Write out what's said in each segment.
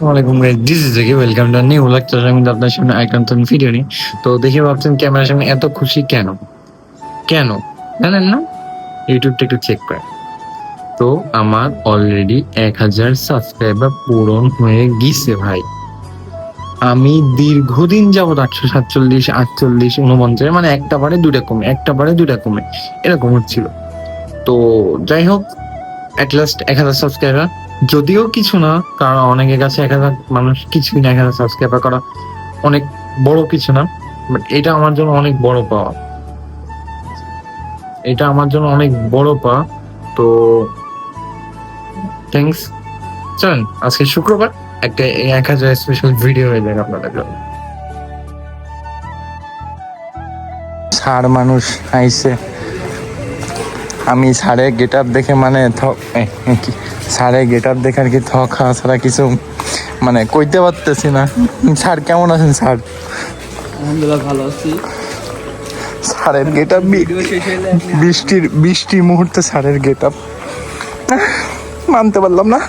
ওয়ালাইকুম guys, this is JK. Welcome to new blog. তো আমি আপনার সামনে আইকন নতুন ভিডিও নিই। তো দেখে ভাবছেন ক্যামেরার সামনে এত খুশি কেন? কেন জানেন না? ইউটিউবটা একটু চেক করেন। তো আমার অলরেডি 1000 সাবস্ক্রাইবার পূরণ হয়ে গিয়েছে ভাই। আমি দীর্ঘদিন যাবত 847, 48, 49, মানে একটা বারে দুইটা কমে, একটা বারে দুইটা কমে, এরকম হচ্ছিল। তো যাই হোক, অ্যাট লাস্ট 1000 সাবস্ক্রাইবার, যদিও কিছু না, কারণ অনেকের কাছে 1000 মানুষ কিছুই না। 1000 সাবস্ক্রাইবার করা অনেক বড় কিছু না, বাট এটা আমার জন্য অনেক বড় পাওয়া। এটা আমার জন্য অনেক বড় পাওয়া। তো থ্যাংকস। চলেন আজকে শুক্রবার একটা 1000 স্পেশাল ভিডিও হয়ে যাক আপনাদের জন্য। ছাড় মানুষ আইছে। আমি সাড়ে গেট আপ দেখে মানে সাড়ে গেট আপ দেখে আর কি খাওয়া ছাড়া কিছু মানে কইতে পারতেছি না। স্যার কেমন আছেন স্যার? আলহামদুলিল্লাহ ভালো আছি। স্যারের গেট আপ বৃষ্টির মুহূর্তে স্যারের গেট আপ মানতে পারলাম না।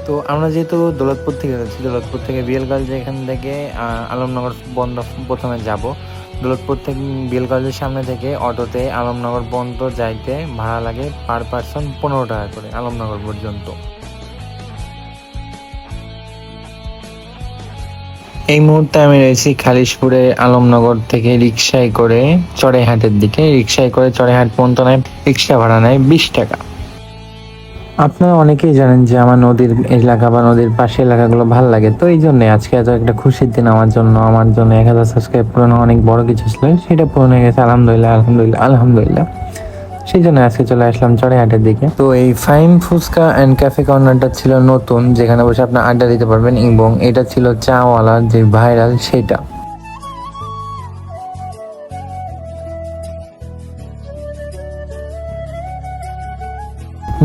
তো আমরা যেহেতু দৌলতপুর থেকে যাচ্ছি, দৌলতপুর থেকে বিএল কলেজে, এখান থেকে আলমনগর বন্ধ প্রথমে যাব। দৌলতপুর থেকে বিএল কলেজের সামনে থেকে অটোতে আলমনগর বন্ধ যাইতে ভাড়া লাগে পার পার্সন 15 টাকা করে আলমনগর পর্যন্ত। এই মুহূর্তে আমি রয়েছি খালিশপুরে। আলমনগর থেকে রিক্সায় করে চড়াইহাটের দিকে, রিক্সায় করে চড়াইহাট পর্যন্ত নেয়, রিক্সা ভাড়া নেয় 20 টাকা। আপনারা অনেকেই জানেন যে আমার নদীর এলাকা বা নদীর পাশে এলাকাগুলো ভালো লাগে, তো এই জন্য আজকে এত একটা খুশির দিন আমার জন্য। 1000 সাবস্ক্রাইব পূরণ অনেক বড় কিছু ছিল, সেটা পূরণ হয়ে গেছে। আলহামদুলিল্লাহ আলহামদুলিল্লাহ আলহামদুলিল্লাহ। সেই জন্য আজকে চলে আসলাম চড়াইহাটের দিকে। তো এই ফাইম ফুচকা অ্যান্ড ক্যাফে কর্নারটা ছিল নতুন, যেখানে বসে আপনি আড্ডা দিতে পারবেন, এবং এটা ছিল চাওয়ালার যে ভাইরাল সেটা।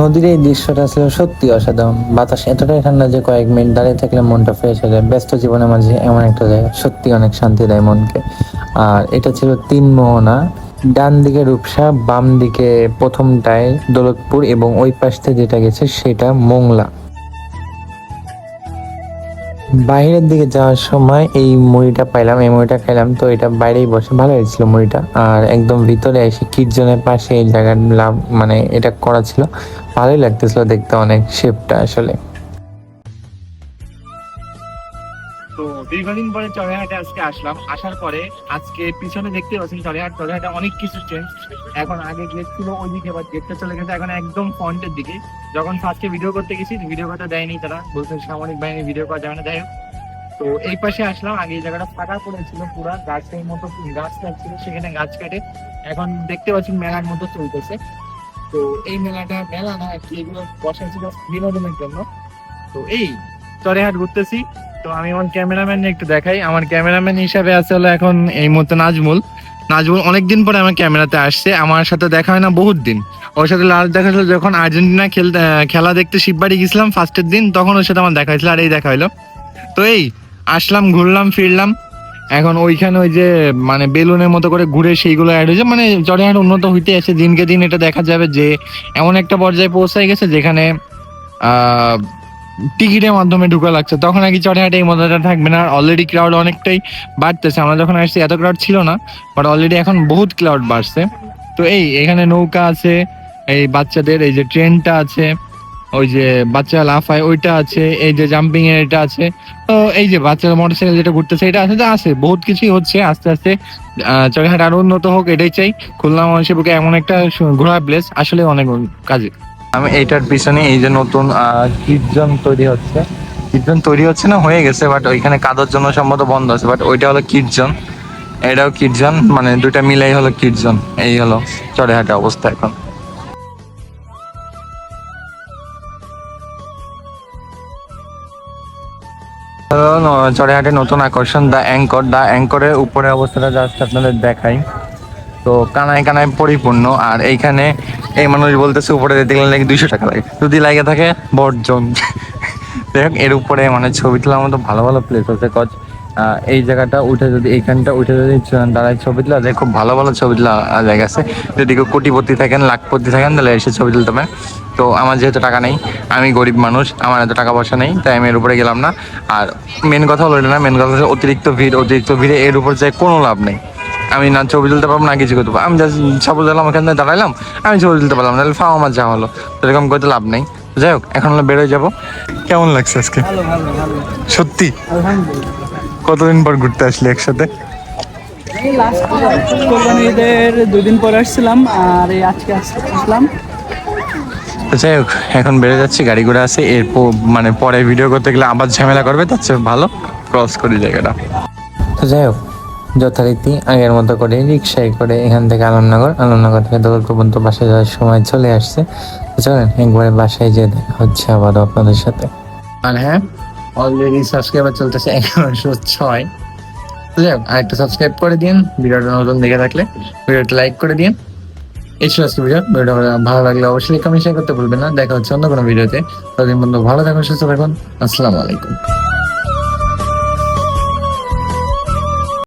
নদীর এই দৃশ্যটা ছিল সত্যি অসাধারণ। বাতাস এতটাই ঠান্ডা যে কয়েক মিনিট দাঁড়িয়ে থাকলে মনটা ফ্রেশ হয়ে যায়। ব্যস্ত জীবনের মাঝে এমন একটা জায়গা সত্যি অনেক শান্তি দেয় মনকে। আর এটা ছিল 3 মোহনা, ডান দিকে রূপসা, বাম দিকে প্রথমটায় দৌলতপুর, এবং ওই পাশ থেকে যেটা গেছে সেটা মোংলা। বাইরের দিকে যাওয়ার সময় এই মুড়িটা পাইলাম, এই মুড়িটা খাইলাম। তো এটা বাইরেই বসে, ভালো হয়েছিল মুড়িটা। আর একদম ভিতরে এসে কিটজনের পাশে এই জায়গার মানে এটা করা ছিল, ভালোই লাগতেছিল দেখতে, অনেক শেপটা আসলে। তো দীর্ঘদিন পরে চড়াইহাটে আজকে আসলাম। আসার পরে আজকে পিছনে দেখতে পাচ্ছেন চড়াইহাটে অনেক কিছু চেঞ্জ। এখন আগে গেট ছিল ওইদিকে, বা গেটটা চলে গেছে এখন একদম ফ্রন্টের দিকে। যখন ফার্স্টে ভিডিও করতে গেছি, ভিডিও করতে দেয়নি, তারা বলছে সামরিক বাহিনী ভিডিও করা যাবে না। যাই হোক, তো এই পাশে আসলাম। আগে এই জায়গাটা ফাঁকা পড়েছিল, পুরা গাছের মতো গাছ ছিল, সেখানে গাছ কেটে এখন দেখতে পাচ্ছেন মেলার মতো চলতেছে। তো এই মেলাটা মেলা না আর কি, এগুলো বসা ছিল বিনোদনের জন্য। তো এই চড়াইহাট ঘুরতেছি। তো আমি আমার ক্যামেরাম্যান একটু দেখাই। আমার ক্যামেরাম্যান হিসাবে আছে হলো এখন এই মুহূর্তে নাজমুল। নাজমুল অনেকদিন পরে আমার ক্যামেরাতে আসছে, আমার সাথে দেখা হয় না বহুত দিন। ওর সাথে লাস্ট দেখা হলো যখন আর্জেন্টিনা খেলা দেখতে শিববাড়ি গেছিলাম ফার্স্টের দিন, তখন ওর সাথে আমার দেখা হয়েছিল। আর এই দেখা হইলো। তো এই আসলাম, ঘুরলাম ফিরলাম। এখন ওইখানে ওই যে মানে বেলুনের মতো করে ঘুরে সেইগুলো অ্যাড হয়েছে, মানে চড়াইহাট উন্নত হইতে আছে দিনকে দিন। এটা দেখা যাবে যে এমন একটা পর্যায়ে পৌঁছায় গেছে যেখানে আহ টিকিটের মাধ্যমে ঢুকা লাগছে। তখন আর কি চড়াইহাটে এই মজাটা থাকবে না। অলরেডি ক্রাউড অনেকটাই বাড়তেছে। আমরা যখন আসছি এত ক্রাউড ছিল না, বাট অলরেডি এখন বহুত ক্রাউড বাড়ছে। তো এই এখানে নৌকা আছে, এই বাচ্চাদের এই যে ট্রেনটা আছে, ওই যে বাচ্চা লাফায় ওইটা আছে, এই যে জাম্পিং এর এটা আছে। তো এই যে বাচ্চারা মোটরসাইকেল যেটা ঘুরতেছে এটা আছে, যা আছে বহুত কিছুই হচ্ছে। আস্তে আস্তে চড়াইহাট আরো উন্নত হোক, এটাই চাই। খুলনা মানুষের বুকে এমন একটা ঘোরার প্লেস আসলে অনেক কাজে। আমি এইটার পিছনে এই যে নতুন কিটজন তৈরি হচ্ছে না, হয়ে গেছে, বাট ওইখানে কাদার জন্য সম্ভবত বন্ধ আছে। বাট ওইটা হলো কিটজন, এটাও কিটজন, মানে দুইটা মিলাই হলো কিটজন। এই হলো চড়াইহাটে অবস্থা এখন। চড়াইহাটের নতুন আকর্ষণ দ্য অ্যাঙ্করের উপরে অবস্থাটা জাস্ট আপনাদের দেখাই। তো কানায় কানায় পরিপূর্ণ। আর এইখানে এই মানুষ বলতেছে উপরে যেতে গেলে নাকি 200 টাকা লাগে, যদি লাগে থাকে বর্জন। যাই হোক, এর উপরে মানে ছবি তোলার মতো ভালো ভালো প্লেস আছে। কজ এই জায়গাটা উঠে যদি, এইখানটা উঠে যদি দাঁড়ায় ছবি তোলা খুব ভালো ভালো ছবি তোলা জায়গা আছে। যদি কেউ কোটিপতি থাকেন, লাখপতি থাকেন, তাহলে এসে ছবি তুলতে পারেন। তো আমার যেহেতু টাকা নেই, আমি গরিব মানুষ, আমার এত টাকা পয়সা নেই, তাই আমি এর উপরে গেলাম না। আর মেন কথা হলো এটা না, মেন কথা হচ্ছে অতিরিক্ত ভিড়ে এর উপর যায় কোনো লাভ নেই। আমি না ছবি তুলতে পারবো না কিছু করতে পারবো, আমি জাস্ট সাপোজ এলাম ওখানে দাঁড়াইলাম, আমি ছবি তুলতে পারলাম না, তাহলে ফাও আমার যা হলো, তো এরকম করতে লাভ নেই। যাই হোক, এখন হলো বেরোয় যাবো। কেমন লাগছে আজকে? ভালো ভালো ভালো সত্যি আলহামদুলিল্লাহ। কতদিন পর ঘুরতে আসলি একসাথে? এই লাস্ট কোরবানি ঈদের 2 দিন পরে আসছিলাম, আর এই আজকে আসলাম। তো যাই হোক, এখন বেড়ে যাচ্ছি, গাড়ি ঘোড়া আছে, মানে পরে ভিডিও করতে গেলে আবার ঝামেলা করবে, তার চেয়ে ভালো ক্রস করি জায়গাটা। তো যাই হোক, যথারীতি আগের মতো করে রিক্সায় করে এখান থেকে আলমনগর থেকে দৌলতপুর পর্যন্ত বাসায় যাওয়ার সময় চলে আসছে। তো চলেন একবারে বাসায় যেয়ে দেখা হচ্ছে আবারও আপনাদের সাথে। আর হ্যাঁ, অলরেডি সাবস্ক্রাইবার চলতেছে 1106। যাই হোক, আরেকটা সাবস্ক্রাইব করে দিন, ভিডিওটা নতুন দেখে থাকলে ভিডিওটা লাইক করে দিন। এই ছিল আজকে ভিডিওটা ভালো লাগলে অবশ্যই কমেন্ট শেয়ার করতে ভুলবেন না। দেখা হচ্ছে অন্য কোনো ভিডিওতে। ততদিন পর্যন্ত ভালো থাকুন, সুস্থ থাকুন। আসসালামু আলাইকুম।